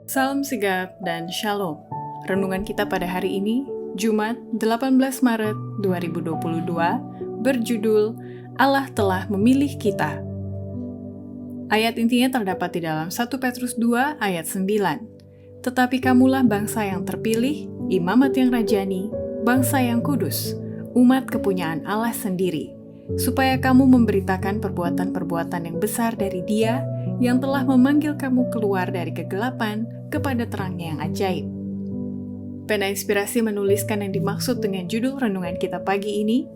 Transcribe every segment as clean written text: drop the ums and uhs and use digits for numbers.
Salam sigap dan shalom. Renungan kita pada hari ini, Jumat 18 Maret 2022, berjudul Allah telah memilih kita. Ayat intinya terdapat di dalam 1 Petrus 2 ayat 9. Tetapi kamulah bangsa yang terpilih, imamat yang rajani, bangsa yang kudus, umat kepunyaan Allah sendiri, supaya kamu memberitakan perbuatan-perbuatan yang besar dari Dia yang telah memanggil kamu keluar dari kegelapan kepada terangnya yang ajaib. Pena Inspirasi menuliskan yang dimaksud dengan judul renungan kita pagi ini,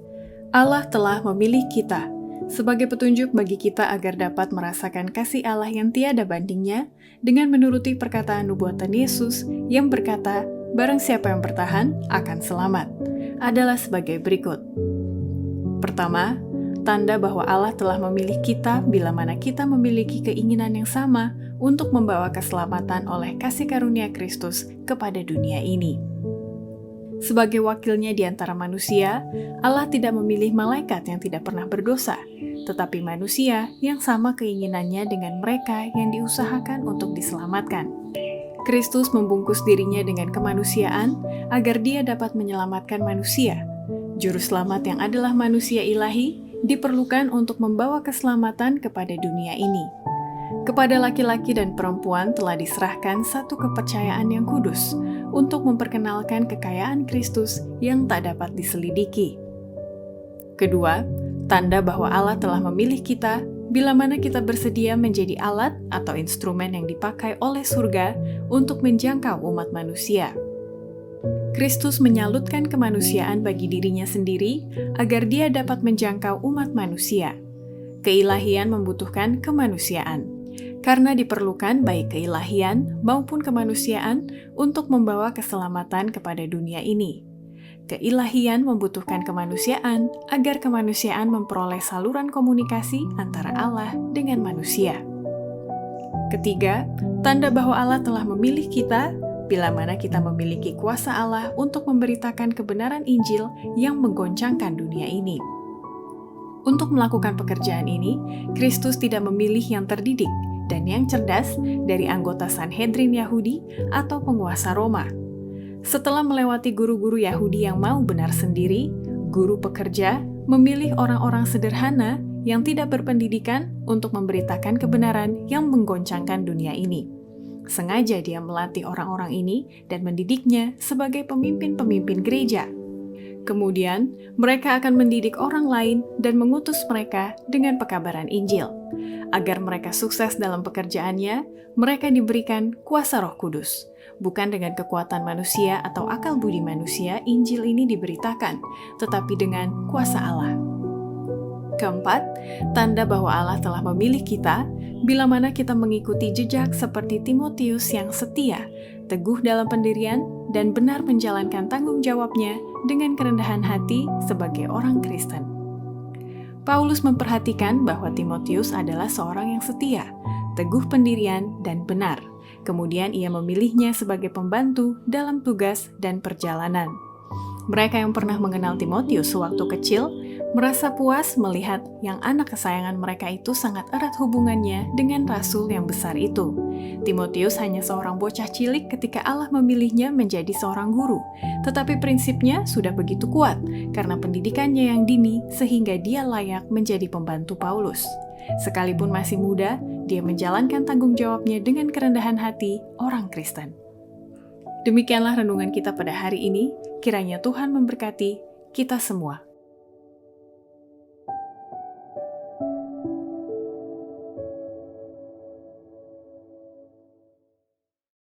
Allah telah memilih kita, sebagai petunjuk bagi kita agar dapat merasakan kasih Allah yang tiada bandingnya dengan menuruti perkataan nubuatan Yesus yang berkata, barang siapa yang bertahan akan selamat, adalah sebagai berikut. Pertama, tanda bahwa Allah telah memilih kita bila mana kita memiliki keinginan yang sama untuk membawa keselamatan oleh kasih karunia Kristus kepada dunia ini. Sebagai wakilnya di antara manusia, Allah tidak memilih malaikat yang tidak pernah berdosa, tetapi manusia yang sama keinginannya dengan mereka yang diusahakan untuk diselamatkan. Kristus membungkus dirinya dengan kemanusiaan agar Dia dapat menyelamatkan manusia. Juru selamat yang adalah manusia ilahi diperlukan untuk membawa keselamatan kepada dunia ini. Kepada laki-laki dan perempuan telah diserahkan satu kepercayaan yang kudus untuk memperkenalkan kekayaan Kristus yang tak dapat diselidiki. Kedua, tanda bahwa Allah telah memilih kita bila mana kita bersedia menjadi alat atau instrumen yang dipakai oleh surga untuk menjangkau umat manusia. Kristus menyalutkan kemanusiaan bagi dirinya sendiri agar Dia dapat menjangkau umat manusia. Keilahian membutuhkan kemanusiaan, karena diperlukan baik keilahian maupun kemanusiaan untuk membawa keselamatan kepada dunia ini. Keilahian membutuhkan kemanusiaan agar kemanusiaan memperoleh saluran komunikasi antara Allah dengan manusia. Ketiga, tanda bahwa Allah telah memilih kita bila mana kita memiliki kuasa Allah untuk memberitakan kebenaran Injil yang menggoncangkan dunia ini. Untuk melakukan pekerjaan ini, Kristus tidak memilih yang terdidik dan yang cerdas dari anggota Sanhedrin Yahudi atau penguasa Roma. Setelah melewati guru-guru Yahudi yang mau benar sendiri, guru pekerja memilih orang-orang sederhana yang tidak berpendidikan untuk memberitakan kebenaran yang menggoncangkan dunia ini. Sengaja Dia melatih orang-orang ini dan mendidiknya sebagai pemimpin-pemimpin gereja. Kemudian, mereka akan mendidik orang lain dan mengutus mereka dengan pekabaran Injil. Agar mereka sukses dalam pekerjaannya, mereka diberikan kuasa Roh Kudus. Bukan dengan kekuatan manusia atau akal budi manusia Injil ini diberitakan, tetapi dengan kuasa Allah. Keempat, tanda bahwa Allah telah memilih kita bila mana kita mengikuti jejak seperti Timotius yang setia, teguh dalam pendirian, dan benar menjalankan tanggung jawabnya dengan kerendahan hati sebagai orang Kristen. Paulus memperhatikan bahwa Timotius adalah seorang yang setia, teguh pendirian, dan benar. Kemudian ia memilihnya sebagai pembantu dalam tugas dan perjalanan. Mereka yang pernah mengenal Timotius sewaktu kecil merasa puas melihat yang anak kesayangan mereka itu sangat erat hubungannya dengan rasul yang besar itu. Timotius hanya seorang bocah cilik ketika Allah memilihnya menjadi seorang guru, tetapi prinsipnya sudah begitu kuat karena pendidikannya yang dini sehingga dia layak menjadi pembantu Paulus. Sekalipun masih muda, dia menjalankan tanggung jawabnya dengan kerendahan hati orang Kristen. Demikianlah renungan kita pada hari ini, kiranya Tuhan memberkati kita semua.